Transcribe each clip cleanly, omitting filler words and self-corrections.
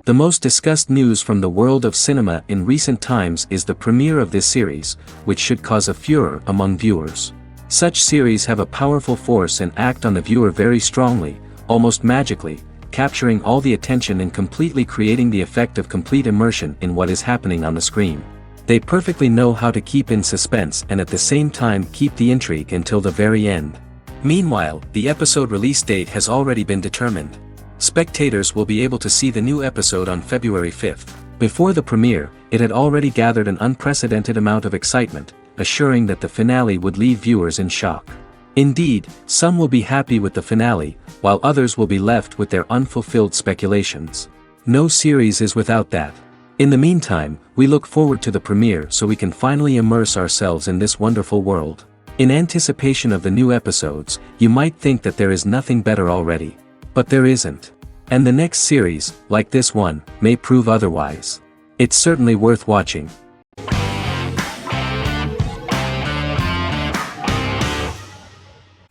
The most discussed news from the world of cinema in recent times is the premiere of this series, which should cause a furor among viewers. Such series have a powerful force and act on the viewer very strongly, almost magically, capturing all the attention and completely creating the effect of complete immersion in what is happening on the screen. They perfectly know how to keep in suspense and at the same time keep the intrigue until the very end. Meanwhile, the episode release date has already been determined. Spectators will be able to see the new episode on February 5th. Before the premiere, it had already gathered an unprecedented amount of excitement, assuring that the finale would leave viewers in shock. Indeed, some will be happy with the finale, while others will be left with their unfulfilled speculations. No series is without that. In the meantime, we look forward to the premiere so we can finally immerse ourselves in this wonderful world. In anticipation of the new episodes, you might think that there is nothing better already. But there isn't. And the next series, like this one, may prove otherwise. It's certainly worth watching.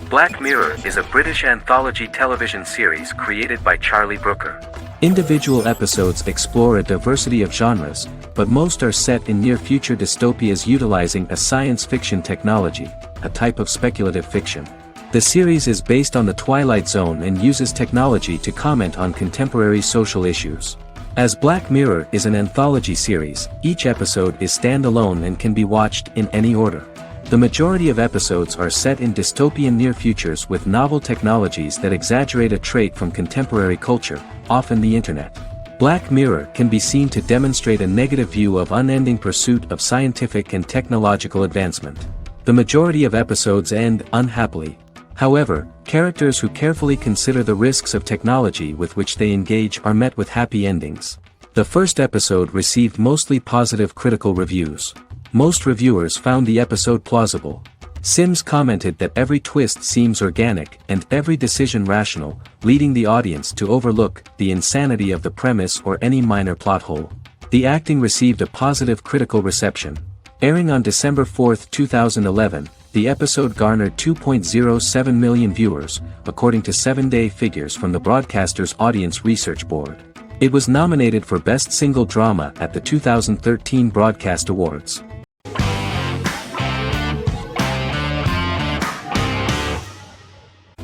Black Mirror is a British anthology television series created by Charlie Brooker. Individual episodes explore a diversity of genres, but most are set in near-future dystopias utilizing a science fiction technology, a type of speculative fiction. The series is based on the Twilight Zone and uses technology to comment on contemporary social issues. As Black Mirror is an anthology series, each episode is standalone and can be watched in any order. The majority of episodes are set in dystopian near futures with novel technologies that exaggerate a trait from contemporary culture, often the internet. Black Mirror can be seen to demonstrate a negative view of unending pursuit of scientific and technological advancement. The majority of episodes end unhappily. However, characters who carefully consider the risks of technology with which they engage are met with happy endings. The first episode received mostly positive critical reviews. Most reviewers found the episode plausible. Sims commented that every twist seems organic and every decision rational, leading the audience to overlook the insanity of the premise or any minor plot hole. The acting received a positive critical reception. Airing on December 4, 2011, the episode garnered 2.07 million viewers, according to 7-day figures from the broadcaster's Audience Research Board. It was nominated for Best Single Drama at the 2013 Broadcast Awards.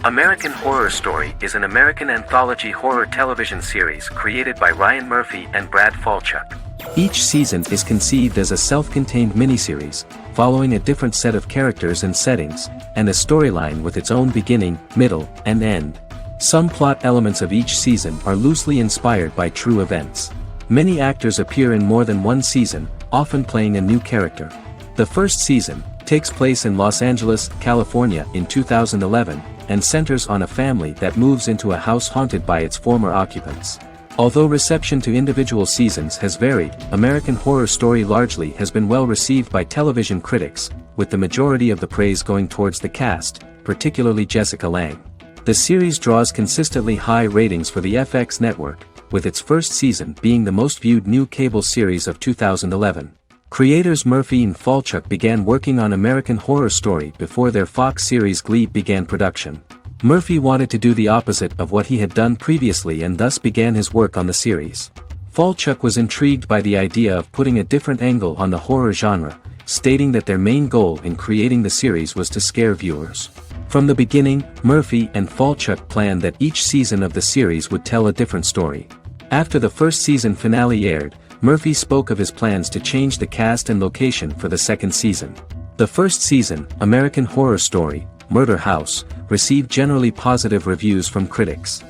American Horror Story is an American anthology horror television series created by Ryan Murphy and Brad Falchuk. Each season is conceived as a self-contained miniseries, following a different set of characters and settings, and a storyline with its own beginning, middle, and end. Some plot elements of each season are loosely inspired by true events. Many actors appear in more than one season, often playing a new character. The first season takes place in Los Angeles, California in 2011, and centers on a family that moves into a house haunted by its former occupants. Although reception to individual seasons has varied, American Horror Story largely has been well received by television critics, with the majority of the praise going towards the cast, particularly Jessica Lange. The series draws consistently high ratings for the FX network, with its first season being the most viewed new cable series of 2011. Creators Murphy and Falchuk began working on American Horror Story before their Fox series Glee began production. Murphy wanted to do the opposite of what he had done previously and thus began his work on the series. Falchuk was intrigued by the idea of putting a different angle on the horror genre, stating that their main goal in creating the series was to scare viewers. From the beginning, Murphy and Falchuk planned that each season of the series would tell a different story. After the first season finale aired, Murphy spoke of his plans to change the cast and location for the second season. The first season, American Horror Story, Murder House, received generally positive reviews from critics.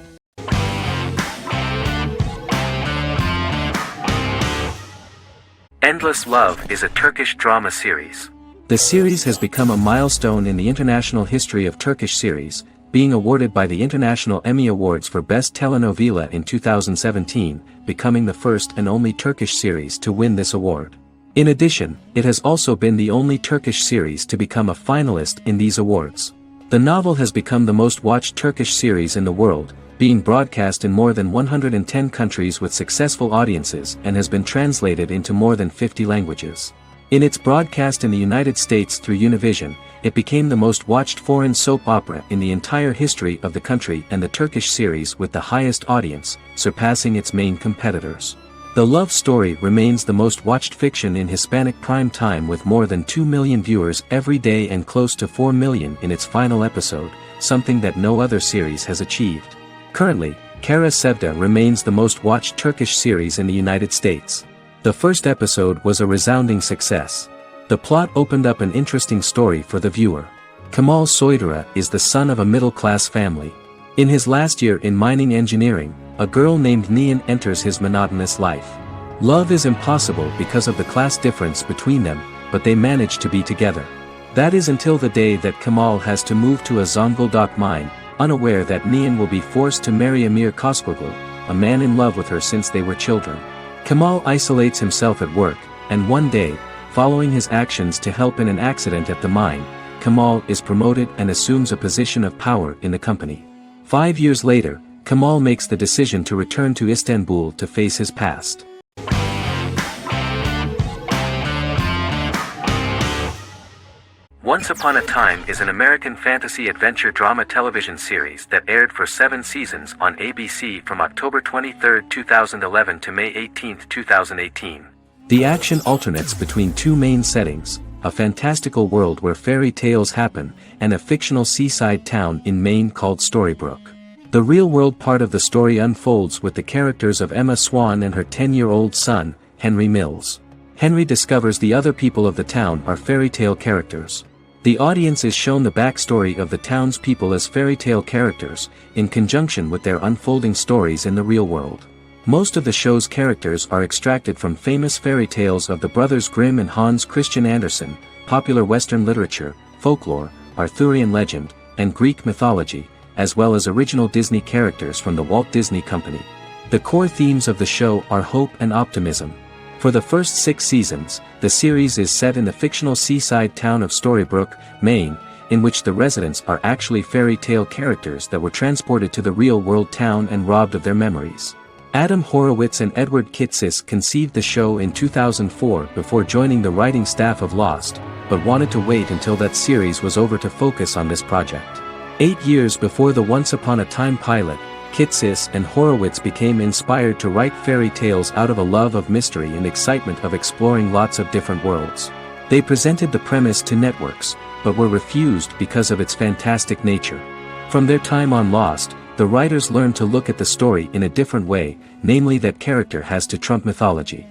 Endless Love is a Turkish drama series. The series has become a milestone in the international history of Turkish series, being awarded by the International Emmy Awards for Best Telenovela in 2017, becoming the first and only Turkish series to win this award. In addition, it has also been the only Turkish series to become a finalist in these awards. The novel has become the most watched Turkish series in the world, being broadcast in more than 110 countries with successful audiences and has been translated into more than 50 languages. In its broadcast in the United States through Univision, it became the most watched foreign soap opera in the entire history of the country and the Turkish series with the highest audience, surpassing its main competitors. The love story remains the most watched fiction in Hispanic prime time with more than 2 million viewers every day and close to 4 million in its final episode, something that no other series has achieved. Currently, Kara Sevda remains the most watched Turkish series in the United States. The first episode was a resounding success. The plot opened up an interesting story for the viewer. Kemal Soydura is the son of a middle-class family. In his last year in mining engineering, a girl named Nihan enters his monotonous life. Love is impossible because of the class difference between them, but they manage to be together. That is until the day that Kemal has to move to a Zonguldak mine, unaware that Nihan will be forced to marry Emir Koskoglu, a man in love with her since they were children. Kemal isolates himself at work, and one day, following his actions to help in an accident at the mine, Kemal is promoted and assumes a position of power in the company. 5 years later, Kemal makes the decision to return to Istanbul to face his past. Once Upon a Time is an American fantasy adventure drama television series that aired for 7 seasons on ABC from October 23, 2011 to May 18, 2018. The action alternates between two main settings, a fantastical world where fairy tales happen, and a fictional seaside town in Maine called Storybrooke. The real-world part of the story unfolds with the characters of Emma Swan and her 10-year-old son, Henry Mills. Henry discovers the other people of the town are fairy tale characters. The audience is shown the backstory of the town's people as fairy tale characters, in conjunction with their unfolding stories in the real world. Most of the show's characters are extracted from famous fairy tales of the Brothers Grimm and Hans Christian Andersen, popular Western literature, folklore, Arthurian legend, and Greek mythology, as well as original Disney characters from the Walt Disney Company. The core themes of the show are hope and optimism. For the first 6 seasons, the series is set in the fictional seaside town of Storybrooke, Maine, in which the residents are actually fairy tale characters that were transported to the real-world town and robbed of their memories. Adam Horowitz and Edward Kitsis conceived the show in 2004 before joining the writing staff of Lost, but wanted to wait until that series was over to focus on this project. 8 years before the Once Upon a Time pilot, Kitsis and Horowitz became inspired to write fairy tales out of a love of mystery and excitement of exploring lots of different worlds. They presented the premise to networks, but were refused because of its fantastic nature. From their time on Lost, the writers learned to look at the story in a different way, namely that character has to trump mythology.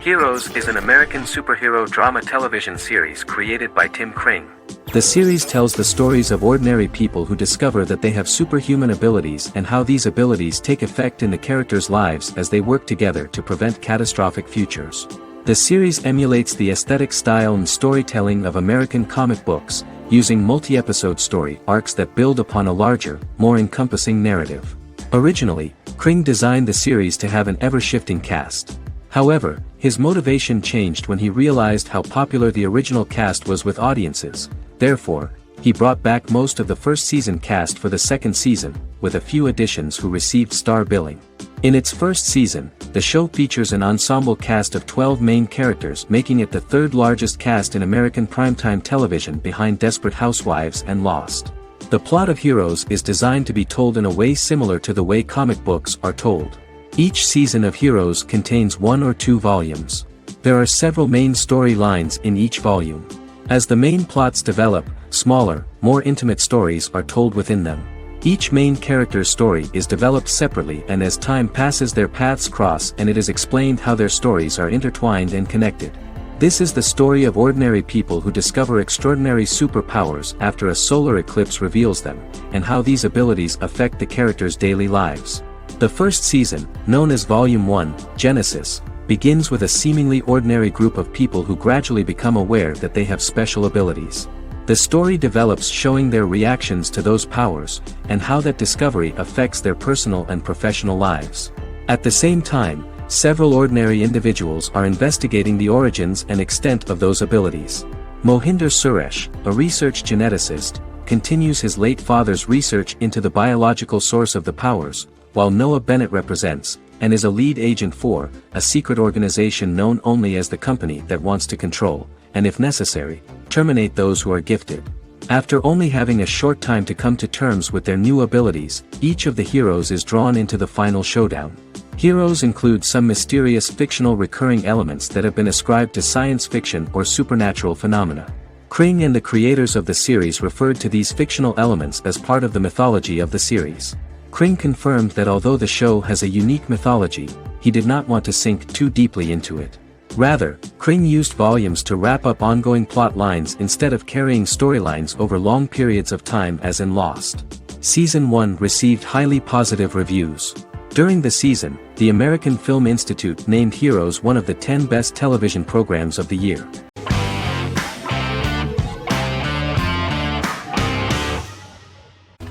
Heroes is an American superhero drama television series created by Tim Kring. The series tells the stories of ordinary people who discover that they have superhuman abilities and how these abilities take effect in the characters' lives as they work together to prevent catastrophic futures. The series emulates the aesthetic style and storytelling of American comic books, using multi-episode story arcs that build upon a larger, more encompassing narrative. Originally, Kring designed the series to have an ever-shifting cast. However, his motivation changed when he realized how popular the original cast was with audiences. Therefore, he brought back most of the first season cast for the second season, with a few additions who received star billing. In its first season, the show features an ensemble cast of 12 main characters, making it the third largest cast in American primetime television behind Desperate Housewives and Lost. The plot of Heroes is designed to be told in a way similar to the way comic books are told. Each season of Heroes contains 1 or 2 volumes. There are several main storylines in each volume. As the main plots develop, smaller, more intimate stories are told within them. Each main character's story is developed separately, and as time passes their paths cross and it is explained how their stories are intertwined and connected. This is the story of ordinary people who discover extraordinary superpowers after a solar eclipse reveals them, and how these abilities affect the characters' daily lives. The first season, known as Volume 1, Genesis, begins with a seemingly ordinary group of people who gradually become aware that they have special abilities. The story develops showing their reactions to those powers, and how that discovery affects their personal and professional lives. At the same time, several ordinary individuals are investigating the origins and extent of those abilities. Mohinder Suresh, a research geneticist, continues his late father's research into the biological source of the powers, while Noah Bennett represents, and is a lead agent for a secret organization known only as the company that wants to control, and if necessary, terminate those who are gifted. After only having a short time to come to terms with their new abilities, each of the heroes is drawn into the final showdown. Heroes include some mysterious fictional recurring elements that have been ascribed to science fiction or supernatural phenomena. Kring and the creators of the series referred to these fictional elements as part of the mythology of the series. Kring confirmed that although the show has a unique mythology, he did not want to sink too deeply into it. Rather, Kring used volumes to wrap up ongoing plot lines instead of carrying storylines over long periods of time as in Lost. Season 1 received highly positive reviews. During the season, the American Film Institute named Heroes one of the 10 best television programs of the year.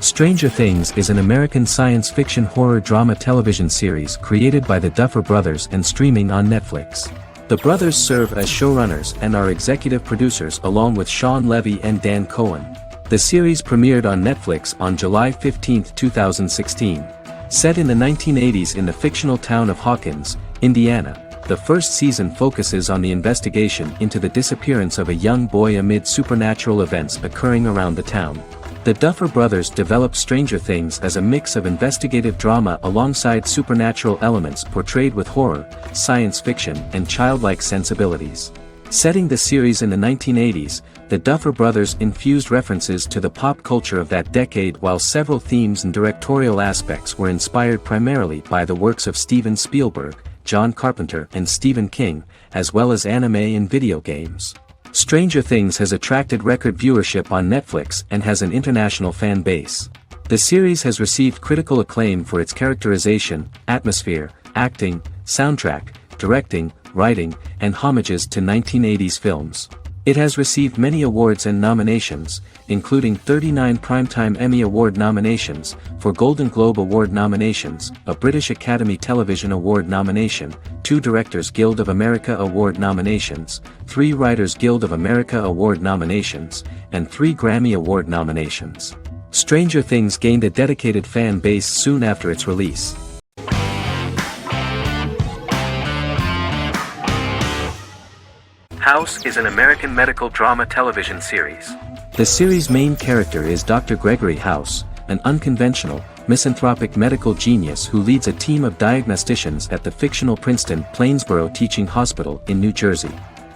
Stranger Things is an American science fiction horror drama television series created by the Duffer Brothers and streaming on Netflix. The brothers serve as showrunners and are executive producers along with Sean Levy and Dan Cohen. The series premiered on Netflix on July 15, 2016. Set in the 1980s in the fictional town of Hawkins, Indiana, the first season focuses on the investigation into the disappearance of a young boy amid supernatural events occurring around the town. The Duffer Brothers developed Stranger Things as a mix of investigative drama alongside supernatural elements portrayed with horror, science fiction, and childlike sensibilities. Setting the series in the 1980s, the Duffer Brothers infused references to the pop culture of that decade while several themes and directorial aspects were inspired primarily by the works of Steven Spielberg, John Carpenter and Stephen King, as well as anime and video games. Stranger Things has attracted record viewership on Netflix and has an international fan base. The series has received critical acclaim for its characterization, atmosphere, acting, soundtrack, directing, writing, and homages to 1980s films. It has received many awards and nominations, including 39 Primetime Emmy Award nominations, 4 Golden Globe Award nominations, a British Academy Television Award nomination, 2 Directors Guild of America Award nominations, 3 Writers Guild of America Award nominations, and 3 Grammy Award nominations. Stranger Things gained a dedicated fan base soon after its release. House is an American medical drama television series. The series' main character is Dr. Gregory House, an unconventional, misanthropic medical genius who leads a team of diagnosticians at the fictional Princeton Plainsboro Teaching Hospital in New Jersey.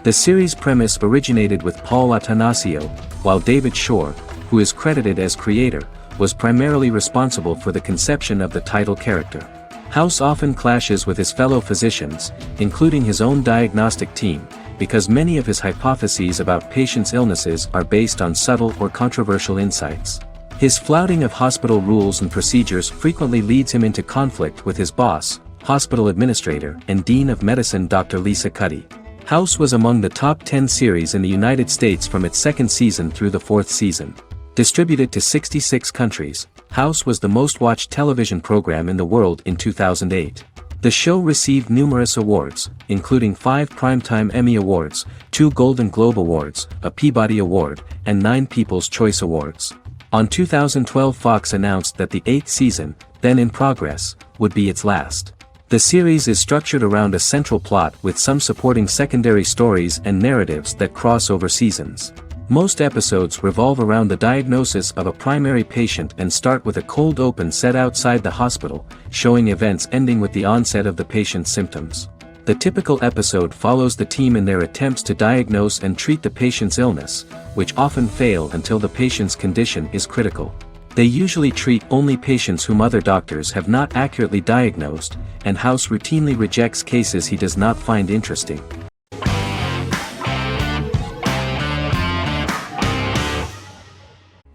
The series' premise originated with Paul Attanasio, while David Shore, who is credited as creator, was primarily responsible for the conception of the title character. House often clashes with his fellow physicians, including his own diagnostic team, because many of his hypotheses about patients' illnesses are based on subtle or controversial insights. His flouting of hospital rules and procedures frequently leads him into conflict with his boss, hospital administrator and dean of medicine Dr. Lisa Cuddy. House was among the top 10 series in the United States from its second season through the fourth season. Distributed to 66 countries, House was the most-watched television program in the world in 2008. The show received numerous awards, including 5 Primetime Emmy Awards, 2 Golden Globe Awards, a Peabody Award, and 9 People's Choice Awards. On 2012 Fox announced that the 8th season, then in progress, would be its last. The series is structured around a central plot with some supporting secondary stories and narratives that cross over seasons. Most episodes revolve around the diagnosis of a primary patient and start with a cold open set outside the hospital, showing events ending with the onset of the patient's symptoms. The typical episode follows the team in their attempts to diagnose and treat the patient's illness, which often fail until the patient's condition is critical. They usually treat only patients whom other doctors have not accurately diagnosed, and House routinely rejects cases he does not find interesting.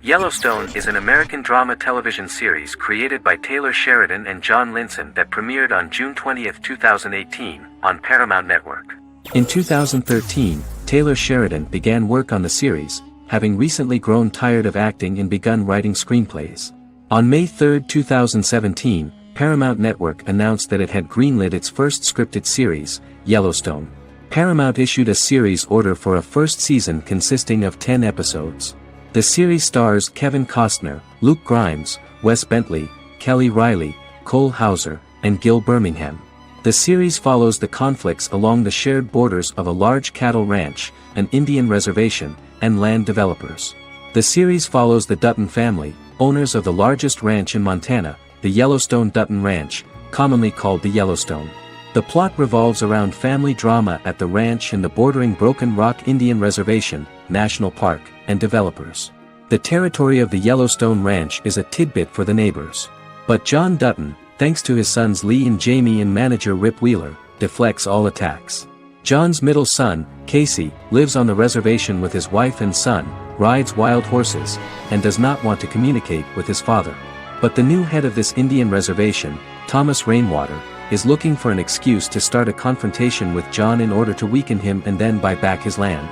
Yellowstone is an American drama television series created by Taylor Sheridan and John Linson that premiered on June 20, 2018, on Paramount Network. In 2013, Taylor Sheridan began work on the series, having recently grown tired of acting and begun writing screenplays. On May 3, 2017, Paramount Network announced that it had greenlit its first scripted series, Yellowstone. Paramount issued a series order for a first season consisting of 10 episodes. The series stars Kevin Costner, Luke Grimes, Wes Bentley, Kelly Riley, Cole Hauser, and Gil Birmingham. The series follows the conflicts along the shared borders of a large cattle ranch, an Indian reservation, and land developers. The series follows the Dutton family, owners of the largest ranch in Montana, the Yellowstone Dutton Ranch, commonly called the Yellowstone. The plot revolves around family drama at the ranch and the bordering Broken Rock Indian Reservation, National Park, and developers. The territory of the Yellowstone Ranch is a tidbit for the neighbors. But John Dutton, thanks to his sons Lee and Jamie and manager Rip Wheeler, deflects all attacks. John's middle son, Casey, lives on the reservation with his wife and son, rides wild horses, and does not want to communicate with his father. But the new head of this Indian reservation, Thomas Rainwater, is looking for an excuse to start a confrontation with John in order to weaken him and then buy back his land.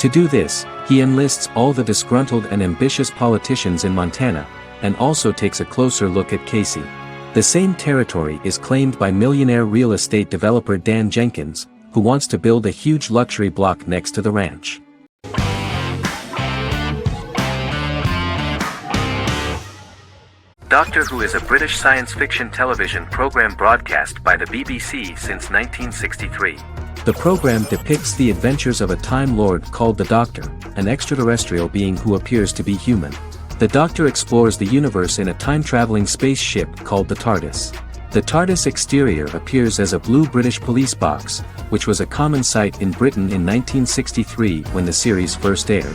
To do this, he enlists all the disgruntled and ambitious politicians in Montana, and also takes a closer look at Casey. The same territory is claimed by millionaire real estate developer Dan Jenkins, who wants to build a huge luxury block next to the ranch. Doctor Who is a British science fiction television program broadcast by the BBC since 1963. The program depicts the adventures of a Time Lord called the Doctor, an extraterrestrial being who appears to be human. The Doctor explores the universe in a time-traveling spaceship called the TARDIS. The TARDIS exterior appears as a blue British police box, which was a common sight in Britain in 1963 when the series first aired.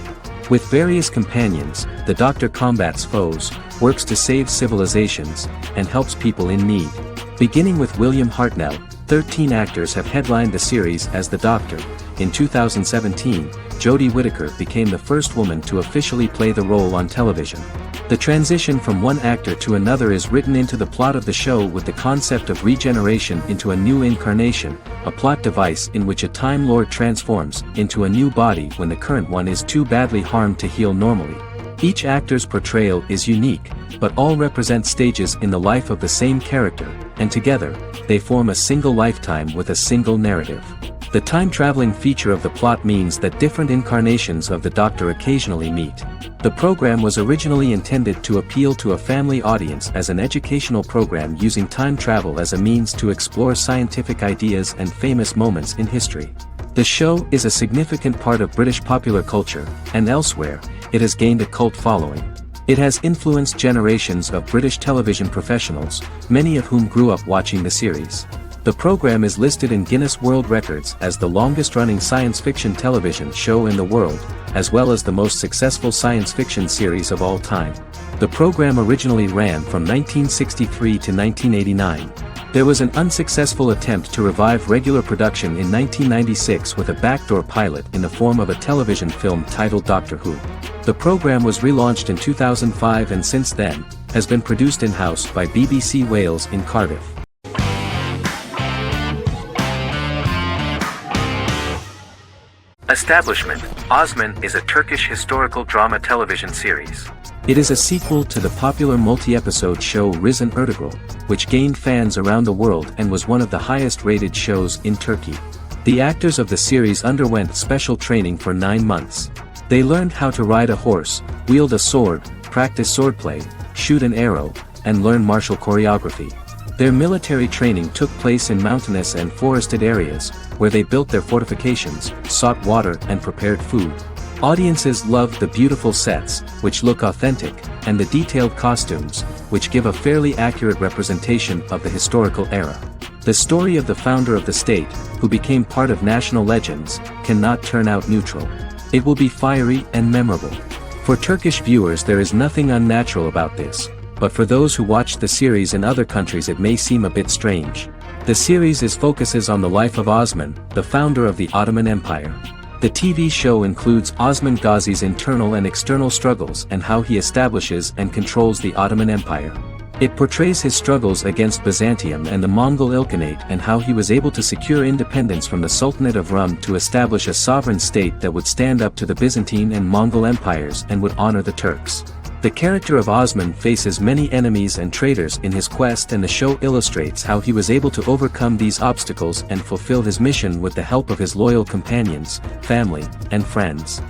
With various companions, the Doctor combats foes, works to save civilizations, and helps people in need. Beginning with William Hartnell, 13 actors have headlined the series as the Doctor. In 2017, Jodie Whittaker became the first woman to officially play the role on television. The transition from one actor to another is written into the plot of the show with the concept of regeneration into a new incarnation, a plot device in which a Time Lord transforms into a new body when the current one is too badly harmed to heal normally. Each actor's portrayal is unique, but all represent stages in the life of the same character, and together, they form a single lifetime with a single narrative. The time-traveling feature of the plot means that different incarnations of the Doctor occasionally meet. The program was originally intended to appeal to a family audience as an educational program using time travel as a means to explore scientific ideas and famous moments in history. The show is a significant part of British popular culture, and elsewhere, it has gained a cult following. It has influenced generations of British television professionals, many of whom grew up watching the series. The program is listed in Guinness World Records as the longest-running science fiction television show in the world, as well as the most successful science fiction series of all time. The program originally ran from 1963 to 1989. There was an unsuccessful attempt to revive regular production in 1996 with a backdoor pilot in the form of a television film titled Doctor Who. The program was relaunched in 2005 and since then, has been produced in-house by BBC Wales in Cardiff. Establishment: Osman is a Turkish historical drama television series. It is a sequel to the popular multi-episode show Risen Ertugrul, which gained fans around the world and was one of the highest-rated shows in Turkey. The actors of the series underwent special training for 9 months. They learned how to ride a horse, wield a sword, practice swordplay, shoot an arrow, and learn martial choreography. Their military training took place in mountainous and forested areas, where they built their fortifications, sought water and prepared food. Audiences loved the beautiful sets, which look authentic, and the detailed costumes, which give a fairly accurate representation of the historical era. The story of the founder of the state, who became part of national legends, cannot turn out neutral. It will be fiery and memorable. For Turkish viewers there is nothing unnatural about this, but for those who watched the series in other countries it may seem a bit strange. The series focuses on the life of Osman, the founder of the Ottoman Empire. The TV show includes Osman Ghazi's internal and external struggles and how he establishes and controls the Ottoman Empire. It portrays his struggles against Byzantium and the Mongol Ilkhanate and how he was able to secure independence from the Sultanate of Rum to establish a sovereign state that would stand up to the Byzantine and Mongol empires and would honor the Turks. The character of Osman faces many enemies and traitors in his quest, and the show illustrates how he was able to overcome these obstacles and fulfill his mission with the help of his loyal companions, family, and friends.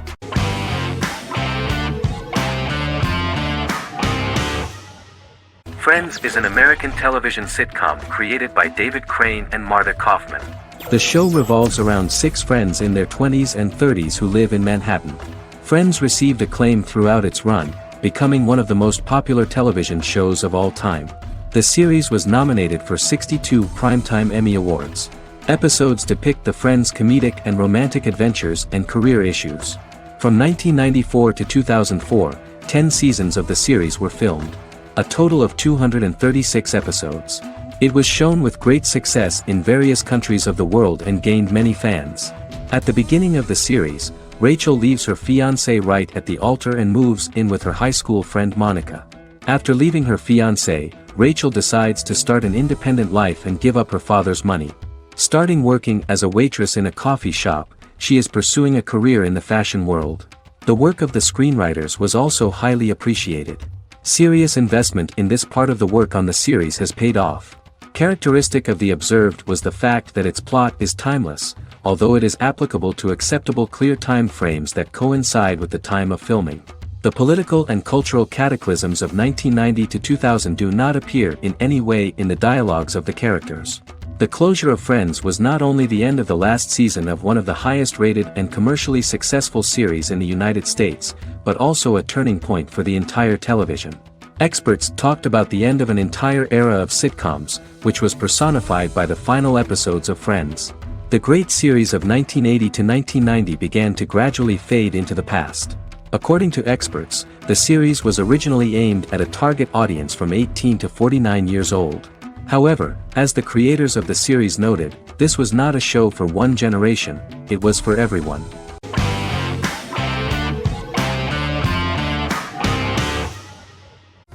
Friends is an American television sitcom created by David Crane and Marta Kaufman. The show revolves around 6 friends in their 20s and 30s who live in Manhattan. Friends received acclaim throughout its run, becoming one of the most popular television shows of all time. The series was nominated for 62 Primetime Emmy Awards. Episodes depict the friends' comedic and romantic adventures and career issues. From 1994 to 2004, 10 seasons of the series were filmed. A total of 236 episodes. It was shown with great success in various countries of the world and gained many fans. At the beginning of the series, Rachel leaves her fiancé right at the altar and moves in with her high school friend Monica. After leaving her fiancé, Rachel decides to start an independent life and give up her father's money. Starting working as a waitress in a coffee shop, she is pursuing a career in the fashion world. The work of the screenwriters was also highly appreciated. Serious investment in this part of the work on the series has paid off. Characteristic of The Observed was the fact that its plot is timeless, although it is applicable to acceptable clear time frames that coincide with the time of filming. The political and cultural cataclysms of 1990 to 2000 do not appear in any way in the dialogues of the characters. The closure of Friends was not only the end of the last season of one of the highest-rated and commercially successful series in the United States, but also a turning point for the entire television. Experts talked about the end of an entire era of sitcoms, which was personified by the final episodes of Friends. The great series of 1980 to 1990 began to gradually fade into the past. According to experts, the series was originally aimed at a target audience from 18 to 49 years old. However, as the creators of the series noted, this was not a show for one generation, it was for everyone.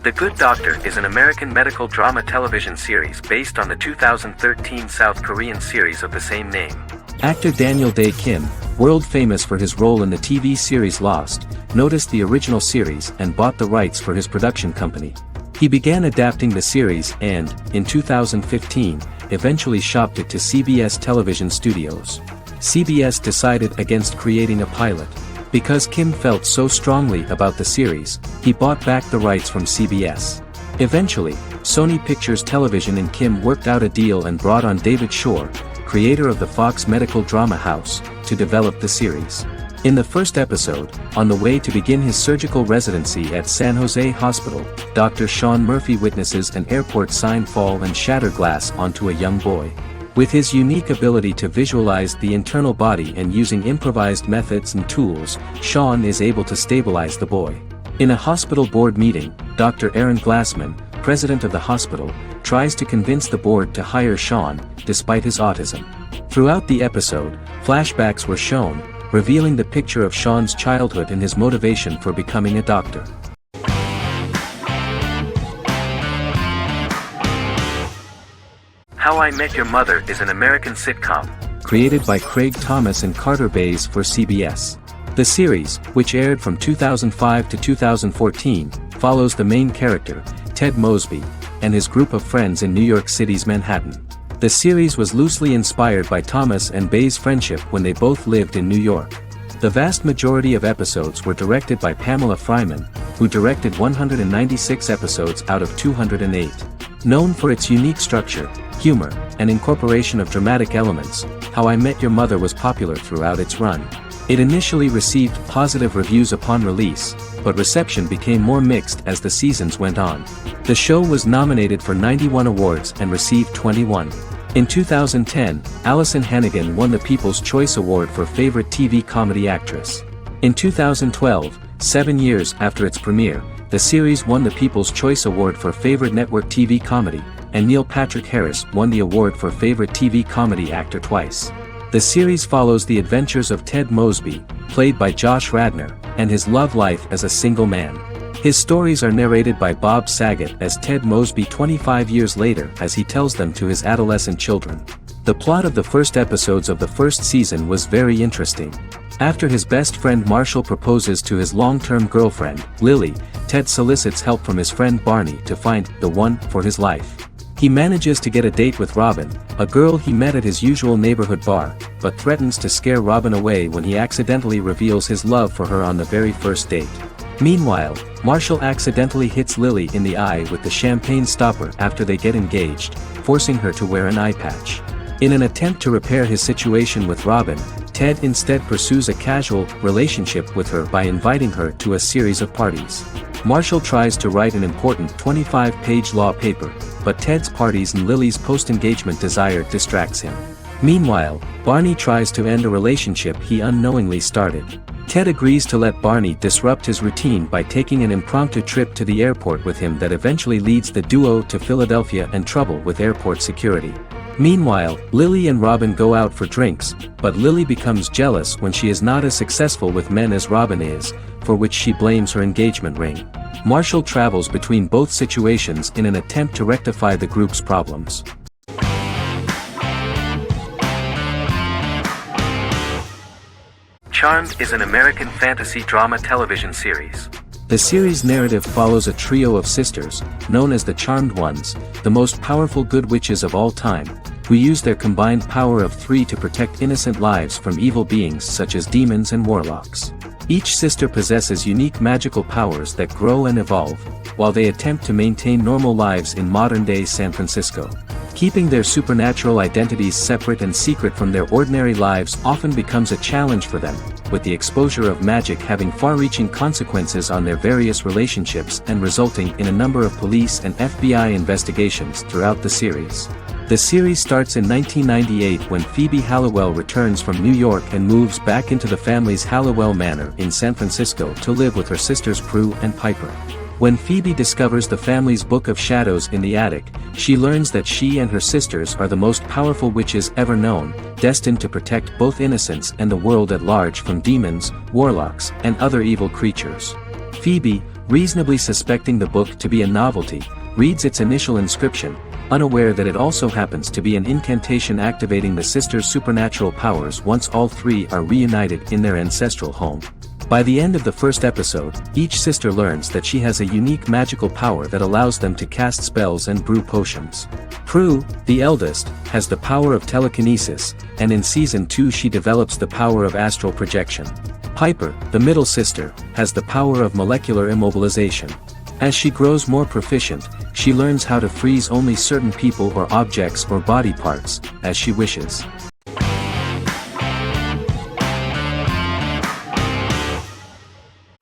The Good Doctor is an American medical drama television series based on the 2013 South Korean series of the same name. Actor Daniel Dae Kim, world famous for his role in the TV series Lost, noticed the original series and bought the rights for his production company. He began adapting the series and, in 2015, eventually shopped it to CBS Television Studios. CBS decided against creating a pilot. Because Kim felt so strongly about the series, he bought back the rights from CBS. Eventually, Sony Pictures Television and Kim worked out a deal and brought on David Shore, creator of the Fox medical drama house, to develop the series. In the first episode, on the way to begin his surgical residency at San Jose Hospital, Dr. Sean Murphy witnesses an airport sign fall and shatter glass onto a young boy. With his unique ability to visualize the internal body and using improvised methods and tools, Sean is able to stabilize the boy. In a hospital board meeting, Dr. Aaron Glassman, president of the hospital, tries to convince the board to hire Sean, despite his autism. Throughout the episode, flashbacks were shown, revealing the picture of Sean's childhood and his motivation for becoming a doctor. How I Met Your Mother is an American sitcom. Created by Craig Thomas and Carter Bays for CBS. The series, which aired from 2005 to 2014, follows the main character, Ted Mosby, and his group of friends in New York City's Manhattan. The series was loosely inspired by Thomas and Bays' friendship when they both lived in New York. The vast majority of episodes were directed by Pamela Fryman, who directed 196 episodes out of 208. Known for its unique structure, humor, and incorporation of dramatic elements, How I Met Your Mother was popular throughout its run. It initially received positive reviews upon release, but reception became more mixed as the seasons went on. The show was nominated for 91 awards and received 21. In 2010, Allison Hannigan won the People's Choice Award for Favorite TV Comedy Actress. In 2012, 7 years after its premiere, the series won the People's Choice Award for Favorite Network TV Comedy, and Neil Patrick Harris won the award for Favorite TV Comedy Actor twice. The series follows the adventures of Ted Mosby, played by Josh Radnor, and his love life as a single man. His stories are narrated by Bob Saget as Ted Mosby 25 years later as he tells them to his adolescent children. The plot of the first episodes of the first season was very interesting. After his best friend Marshall proposes to his long-term girlfriend, Lily, Ted solicits help from his friend Barney to find the one for his life. He manages to get a date with Robin, a girl he met at his usual neighborhood bar, but threatens to scare Robin away when he accidentally reveals his love for her on the very first date. Meanwhile, Marshall accidentally hits Lily in the eye with the champagne stopper after they get engaged, forcing her to wear an eye patch. In an attempt to repair his situation with Robin, Ted instead pursues a casual relationship with her by inviting her to a series of parties. Marshall tries to write an important 25-page law paper, but Ted's parties and Lily's post-engagement desire distracts him. Meanwhile, Barney tries to end a relationship he unknowingly started. Ted agrees to let Barney disrupt his routine by taking an impromptu trip to the airport with him that eventually leads the duo to Philadelphia and trouble with airport security. Meanwhile, Lily and Robin go out for drinks, but Lily becomes jealous when she is not as successful with men as Robin is, for which she blames her engagement ring. Marshall travels between both situations in an attempt to rectify the group's problems. Charmed is an American fantasy drama television series. The series' narrative follows a trio of sisters, known as the Charmed Ones, the most powerful good witches of all time, who use their combined power of 3 to protect innocent lives from evil beings such as demons and warlocks. Each sister possesses unique magical powers that grow and evolve, while they attempt to maintain normal lives in modern-day San Francisco. Keeping their supernatural identities separate and secret from their ordinary lives often becomes a challenge for them, with the exposure of magic having far-reaching consequences on their various relationships and resulting in a number of police and FBI investigations throughout the series. The series starts in 1998 when Phoebe Halliwell returns from New York and moves back into the family's Halliwell Manor in San Francisco to live with her sisters Prue and Piper. When Phoebe discovers the family's Book of Shadows in the attic, she learns that she and her sisters are the most powerful witches ever known, destined to protect both innocents and the world at large from demons, warlocks, and other evil creatures. Phoebe, reasonably suspecting the book to be a novelty, reads its initial inscription, unaware that it also happens to be an incantation activating the sisters' supernatural powers once all three are reunited in their ancestral home. By the end of the first episode, each sister learns that she has a unique magical power that allows them to cast spells and brew potions. Prue, the eldest, has the power of telekinesis, and in Season 2 she develops the power of astral projection. Piper, the middle sister, has the power of molecular immobilization. As she grows more proficient, she learns how to freeze only certain people or objects or body parts, as she wishes.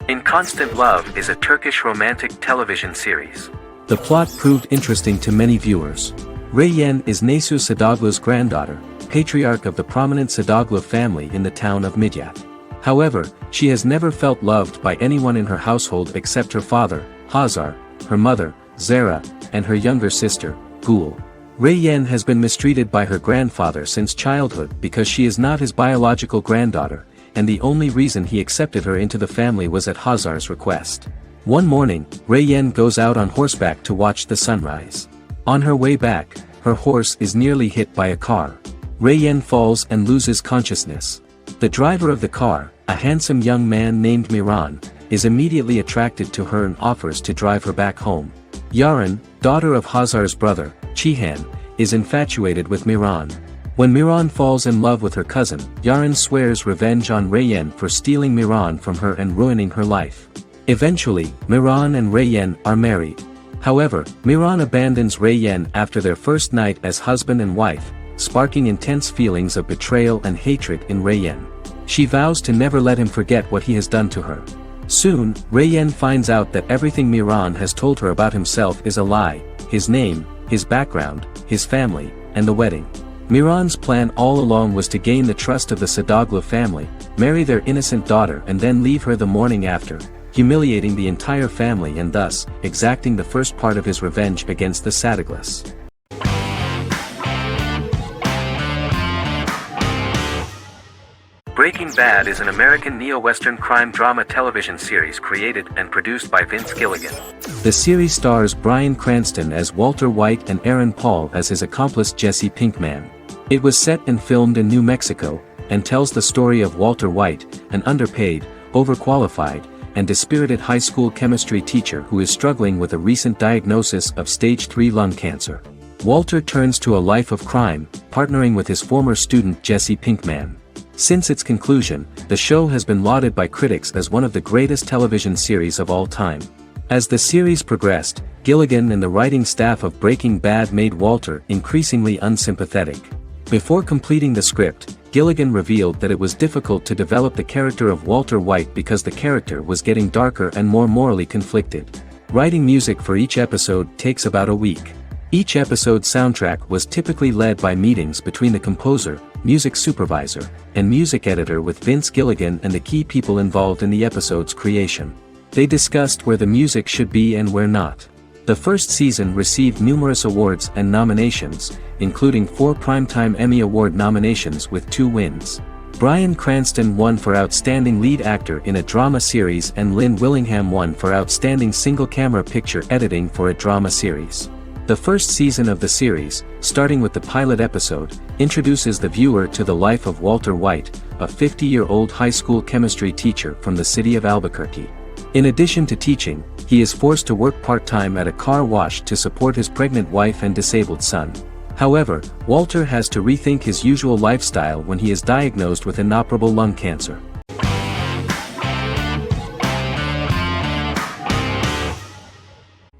In Constant Love is a Turkish romantic television series. The plot proved interesting to many viewers. Reyyen is Nesu Sadoglu's granddaughter, patriarch of the prominent Sadoglu family in the town of Midyat. However, she has never felt loved by anyone in her household except her father, Hazar, her mother, Zara, and her younger sister, Gul. Reyyen has been mistreated by her grandfather since childhood because she is not his biological granddaughter, and the only reason he accepted her into the family was at Hazar's request. One morning, Reyyen goes out on horseback to watch the sunrise. On her way back, her horse is nearly hit by a car. Reyyen falls and loses consciousness. The driver of the car, a handsome young man named Miran, is immediately attracted to her and offers to drive her back home. Yaren, daughter of Hazar's brother, Chihan, is infatuated with Miran. When Miran falls in love with her cousin, Yaren swears revenge on Reyyen for stealing Miran from her and ruining her life. Eventually, Miran and Reyyen are married. However, Miran abandons Reyyen after their first night as husband and wife, sparking intense feelings of betrayal and hatred in Reyyen. She vows to never let him forget what he has done to her. Soon, Reyyen finds out that everything Miran has told her about himself is a lie: his name, his background, his family, and the wedding. Miran's plan all along was to gain the trust of the Sadoglu family, marry their innocent daughter and then leave her the morning after, humiliating the entire family and thus, exacting the first part of his revenge against the Sadaglus. Breaking Bad is an American neo-Western crime drama television series created and produced by Vince Gilligan. The series stars Bryan Cranston as Walter White and Aaron Paul as his accomplice Jesse Pinkman. It was set and filmed in New Mexico, and tells the story of Walter White, an underpaid, overqualified, and dispirited high school chemistry teacher who is struggling with a recent diagnosis of stage 3 lung cancer. Walter turns to a life of crime, partnering with his former student Jesse Pinkman. Since its conclusion, the show has been lauded by critics as one of the greatest television series of all time. As the series progressed, Gilligan and the writing staff of Breaking Bad made Walter increasingly unsympathetic. Before completing the script, Gilligan revealed that it was difficult to develop the character of Walter White because the character was getting darker and more morally conflicted. Writing music for each episode takes about a week. Each episode's soundtrack was typically led by meetings between the composer, music supervisor, and music editor with Vince Gilligan and the key people involved in the episode's creation. They discussed where the music should be and where not. The first season received numerous awards and nominations, including 4 Primetime Emmy Award nominations with 2 wins. Bryan Cranston won for Outstanding Lead Actor in a Drama Series and Lynn Willingham won for Outstanding Single-Camera Picture Editing for a Drama Series. The first season of the series, starting with the pilot episode, introduces the viewer to the life of Walter White, a 50-year-old high school chemistry teacher from the city of Albuquerque. In addition to teaching, he is forced to work part-time at a car wash to support his pregnant wife and disabled son. However, Walter has to rethink his usual lifestyle when he is diagnosed with inoperable lung cancer.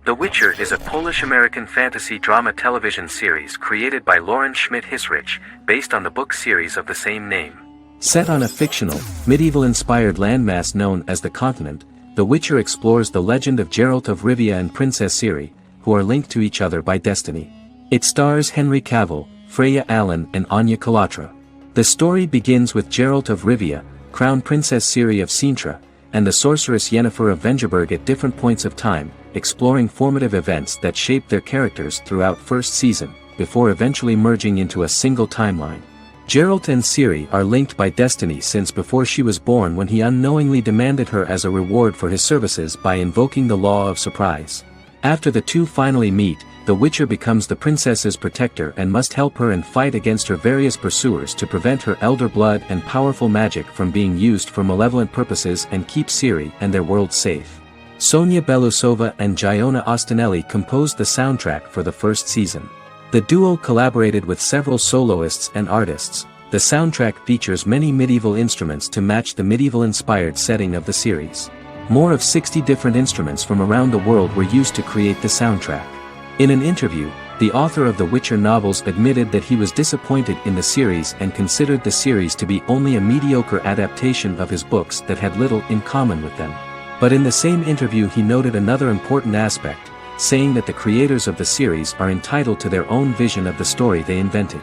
The Witcher is a Polish-American fantasy drama television series created by Lauren Schmidt-Hissrich, based on the book series of the same name. Set on a fictional, medieval-inspired landmass known as the Continent, The Witcher explores the legend of Geralt of Rivia and Princess Ciri, who are linked to each other by destiny. It stars Henry Cavill, Freya Allan and Anya Chalotra. The story begins with Geralt of Rivia, Crown Princess Ciri of Sintra, and the sorceress Yennefer of Vengerberg at different points of time, exploring formative events that shaped their characters throughout first season, before eventually merging into a single timeline. Geralt and Ciri are linked by destiny since before she was born when he unknowingly demanded her as a reward for his services by invoking the Law of Surprise. After the two finally meet, the Witcher becomes the princess's protector and must help her and fight against her various pursuers to prevent her elder blood and powerful magic from being used for malevolent purposes and keep Ciri and their world safe. Sonia Belousova and Giona Ostinelli composed the soundtrack for the first season. The duo collaborated with several soloists and artists. The soundtrack features many medieval instruments to match the medieval-inspired setting of the series. More of 60 different instruments from around the world were used to create the soundtrack. In an interview, the author of the Witcher novels admitted that he was disappointed in the series and considered the series to be only a mediocre adaptation of his books that had little in common with them. But in the same interview he noted another important aspect, saying that the creators of the series are entitled to their own vision of the story they invented.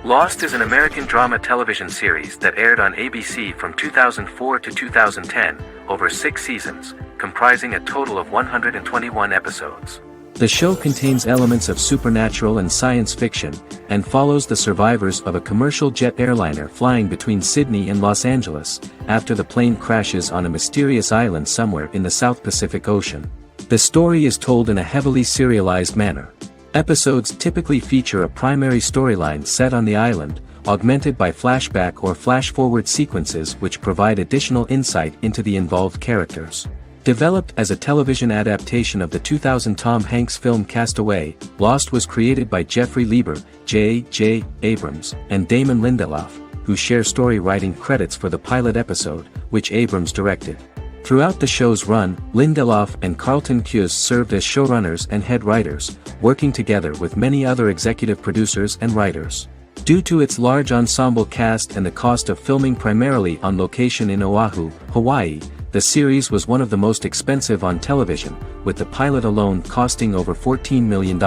Lost is an American drama television series that aired on ABC from 2004 to 2010, over 6 seasons, comprising a total of 121 episodes. The show contains elements of supernatural and science fiction, and follows the survivors of a commercial jet airliner flying between Sydney and Los Angeles, after the plane crashes on a mysterious island somewhere in the South Pacific Ocean. The story is told in a heavily serialized manner. Episodes typically feature a primary storyline set on the island, augmented by flashback or flash-forward sequences which provide additional insight into the involved characters. Developed as a television adaptation of the 2000 Tom Hanks film Castaway, Lost was created by Jeffrey Lieber, J.J. Abrams, and Damon Lindelof, who share story writing credits for the pilot episode, which Abrams directed. Throughout the show's run, Lindelof and Carlton Cuse served as showrunners and head writers, working together with many other executive producers and writers. Due to its large ensemble cast and the cost of filming primarily on location in Oahu, Hawaii, the series was one of the most expensive on television, with the pilot alone costing over $14 million.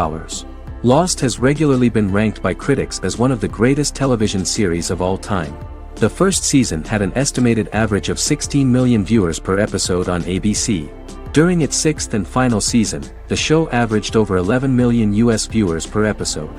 Lost has regularly been ranked by critics as one of the greatest television series of all time. The first season had an estimated average of 16 million viewers per episode on ABC. During its 6th and final season, the show averaged over 11 million US viewers per episode.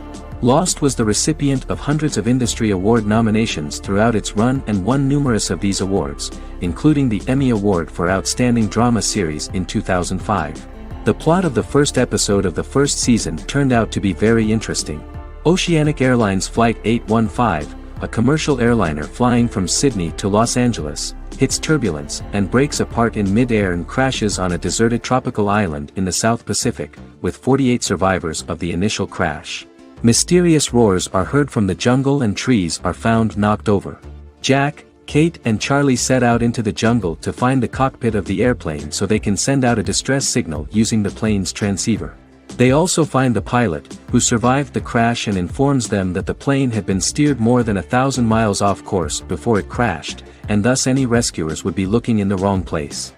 Lost was the recipient of hundreds of industry award nominations throughout its run and won numerous of these awards, including the Emmy Award for Outstanding Drama Series in 2005. The plot of the first episode of the first season turned out to be very interesting. Oceanic Airlines Flight 815, a commercial airliner flying from Sydney to Los Angeles, hits turbulence, and breaks apart in mid-air and crashes on a deserted tropical island in the South Pacific, with 48 survivors of the initial crash. Mysterious roars are heard from the jungle and trees are found knocked over. Jack, Kate and Charlie set out into the jungle to find the cockpit of the airplane so they can send out a distress signal using the plane's transceiver. They also find the pilot, who survived the crash and informs them that the plane had been steered more than 1,000 miles off course before it crashed, and thus any rescuers would be looking in the wrong place.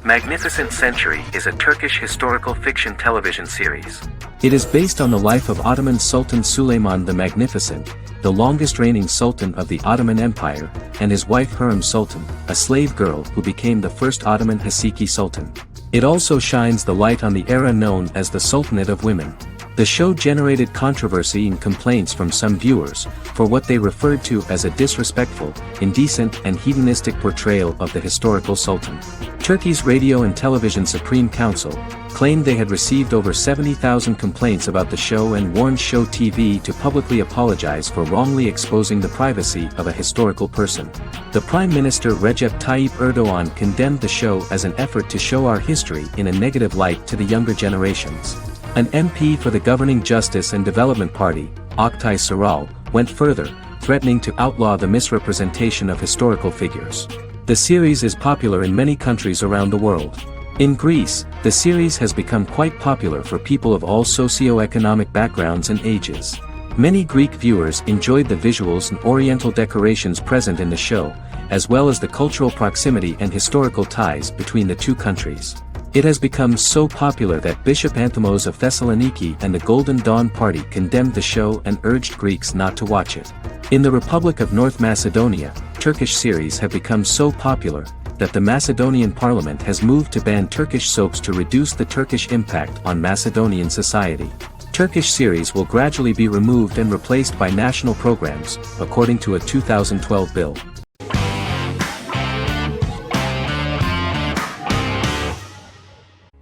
Magnificent Century is a Turkish historical fiction television series. It is based on the life of Ottoman Sultan Süleyman the Magnificent, the longest reigning sultan of the Ottoman Empire, and his wife Hürrem Sultan, a slave girl who became the first Ottoman Haseki Sultan. It also shines the light on the era known as the Sultanate of Women. The show generated controversy and complaints from some viewers, for what they referred to as a disrespectful, indecent and hedonistic portrayal of the historical sultan. Turkey's Radio and Television Supreme Council claimed they had received over 70,000 complaints about the show and warned Show TV to publicly apologize for wrongly exposing the privacy of a historical person. The Prime Minister Recep Tayyip Erdogan condemned the show as an effort to show our history in a negative light to the younger generations. An MP for the governing Justice and Development Party, Oktay Saral, went further, threatening to outlaw the misrepresentation of historical figures. The series is popular in many countries around the world. In Greece, the series has become quite popular for people of all socio-economic backgrounds and ages. Many Greek viewers enjoyed the visuals and oriental decorations present in the show, as well as the cultural proximity and historical ties between the two countries. It has become so popular that Bishop Anthimos of Thessaloniki and the Golden Dawn Party condemned the show and urged Greeks not to watch it. In the Republic of North Macedonia, Turkish series have become so popular that the Macedonian parliament has moved to ban Turkish soaps to reduce the Turkish impact on Macedonian society. Turkish series will gradually be removed and replaced by national programs, according to a 2012 bill.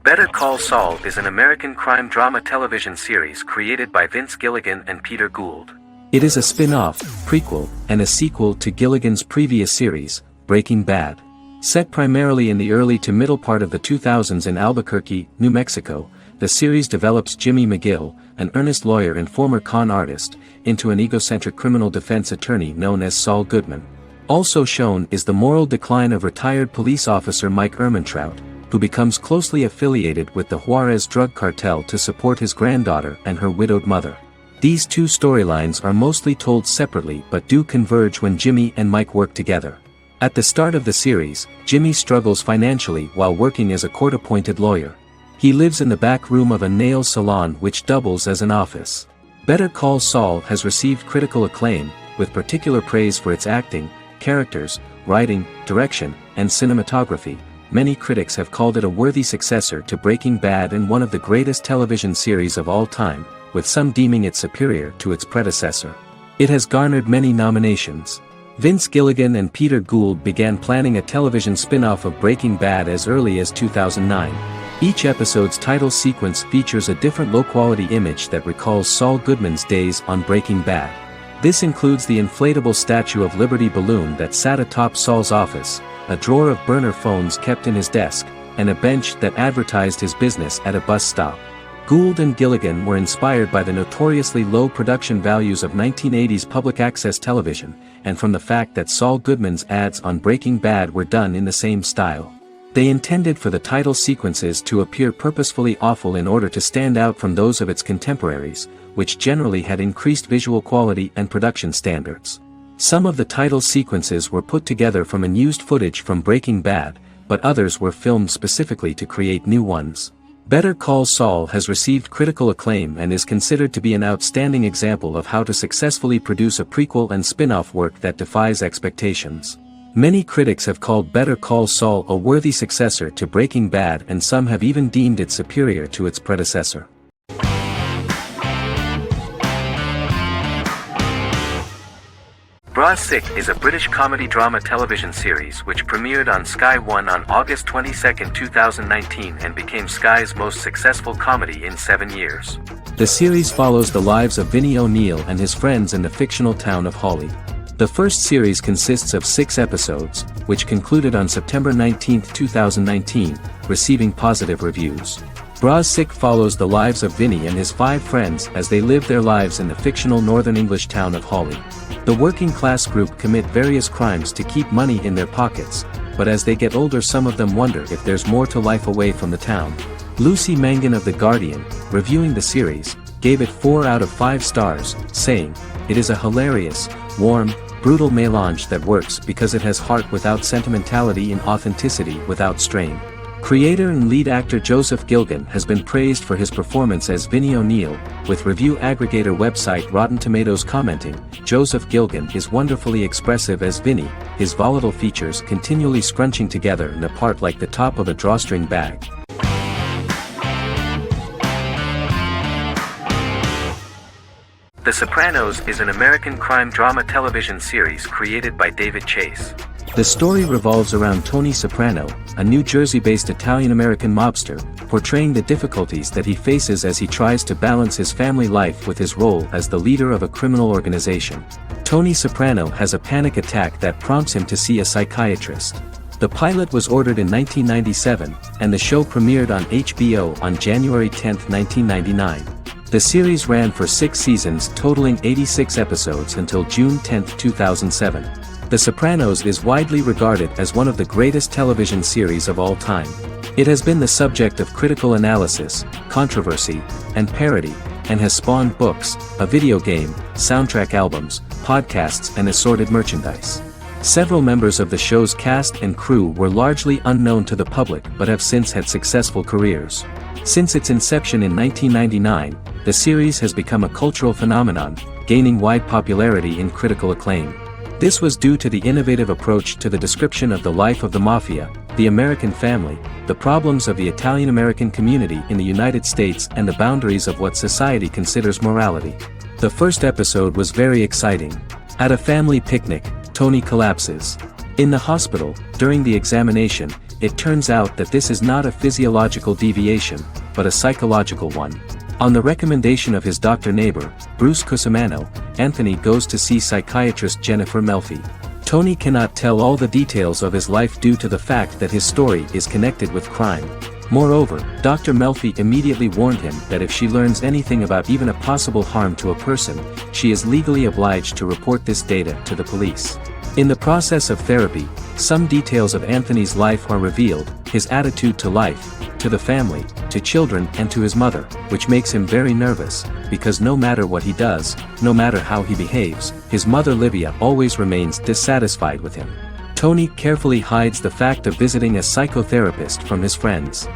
Better Call Saul is an American crime drama television series created by Vince Gilligan and Peter Gould. It is a spin-off, prequel, and a sequel to Gilligan's previous series, Breaking Bad. Set primarily in the early to middle part of the 2000s in Albuquerque, New Mexico, the series develops Jimmy McGill, an earnest lawyer and former con artist, into an egocentric criminal defense attorney known as Saul Goodman. Also shown is the moral decline of retired police officer Mike Ehrmantraut, who becomes closely affiliated with the Juarez drug cartel to support his granddaughter and her widowed mother. These two storylines are mostly told separately but do converge when Jimmy and Mike work together. At the start of the series, Jimmy struggles financially while working as a court-appointed lawyer. He lives in the back room of a nail salon which doubles as an office. Better Call Saul has received critical acclaim, with particular praise for its acting, characters, writing, direction, and cinematography. Many critics have called it a worthy successor to Breaking Bad and one of the greatest television series of all time, with some deeming it superior to its predecessor. It has garnered many nominations. Vince Gilligan and Peter Gould began planning a television spin-off of Breaking Bad as early as 2009. Each episode's title sequence features a different low-quality image that recalls Saul Goodman's days on Breaking Bad. This includes the inflatable Statue of Liberty balloon that sat atop Saul's office, a drawer of burner phones kept in his desk, and a bench that advertised his business at a bus stop. Gould and Gilligan were inspired by the notoriously low production values of 1980s public access television, and from the fact that Saul Goodman's ads on Breaking Bad were done in the same style. They intended for the title sequences to appear purposefully awful in order to stand out from those of its contemporaries, which generally had increased visual quality and production standards. Some of the title sequences were put together from unused footage from Breaking Bad, but others were filmed specifically to create new ones. Better Call Saul has received critical acclaim and is considered to be an outstanding example of how to successfully produce a prequel and spin-off work that defies expectations. Many critics have called Better Call Saul a worthy successor to Breaking Bad, and some have even deemed it superior to its predecessor. Bra Sick is a British comedy drama television series which premiered on Sky One on August 22, 2019 and became Sky's most successful comedy in 7 years. The series follows the lives of Vinnie O'Neill and his friends in the fictional town of Hawley. The first series consists of 6 episodes, which concluded on September 19, 2019, receiving positive reviews. Sick follows the lives of Vinnie and his 5 friends as they live their lives in the fictional Northern English town of Hawley. The working class group commit various crimes to keep money in their pockets, but as they get older some of them wonder if there's more to life away from the town. Lucy Mangan of The Guardian, reviewing the series, gave it 4 out of 5 stars, saying, "It is a hilarious, warm, brutal melange that works because it has heart without sentimentality and authenticity without strain." Creator and lead actor Joseph Gilgun has been praised for his performance as Vinnie O'Neill, with review aggregator website Rotten Tomatoes commenting, "Joseph Gilgun is wonderfully expressive as Vinnie, his volatile features continually scrunching together and apart like the top of a drawstring bag." The Sopranos is an American crime drama television series created by David Chase. The story revolves around Tony Soprano, a New Jersey-based Italian-American mobster, portraying the difficulties that he faces as he tries to balance his family life with his role as the leader of a criminal organization. Tony Soprano has a panic attack that prompts him to see a psychiatrist. The pilot was ordered in 1997, and the show premiered on HBO on January 10, 1999. The series ran for 6 seasons totaling 86 episodes until June 10, 2007. The Sopranos is widely regarded as one of the greatest television series of all time. It has been the subject of critical analysis, controversy, and parody, and has spawned books, a video game, soundtrack albums, podcasts and assorted merchandise. Several members of the show's cast and crew were largely unknown to the public but have since had successful careers. Since its inception in 1999, the series has become a cultural phenomenon, gaining wide popularity and critical acclaim. This was due to the innovative approach to the description of the life of the mafia, the American family, the problems of the Italian-American community in the United States and the boundaries of what society considers morality. The first episode was very exciting. At a family picnic, Tony collapses. In the hospital, during the examination, it turns out that this is not a physiological deviation, but a psychological one. On the recommendation of his doctor neighbor, Bruce Cusimano, Anthony goes to see psychiatrist Jennifer Melfi. Tony cannot tell all the details of his life due to the fact that his story is connected with crime. Moreover, Dr. Melfi immediately warned him that if she learns anything about even a possible harm to a person, she is legally obliged to report this data to the police. In the process of therapy, some details of Anthony's life are revealed, his attitude to life, to the family, to children and to his mother, which makes him very nervous, because no matter what he does, no matter how he behaves, his mother Livia always remains dissatisfied with him. Tony carefully hides the fact of visiting a psychotherapist from his friends.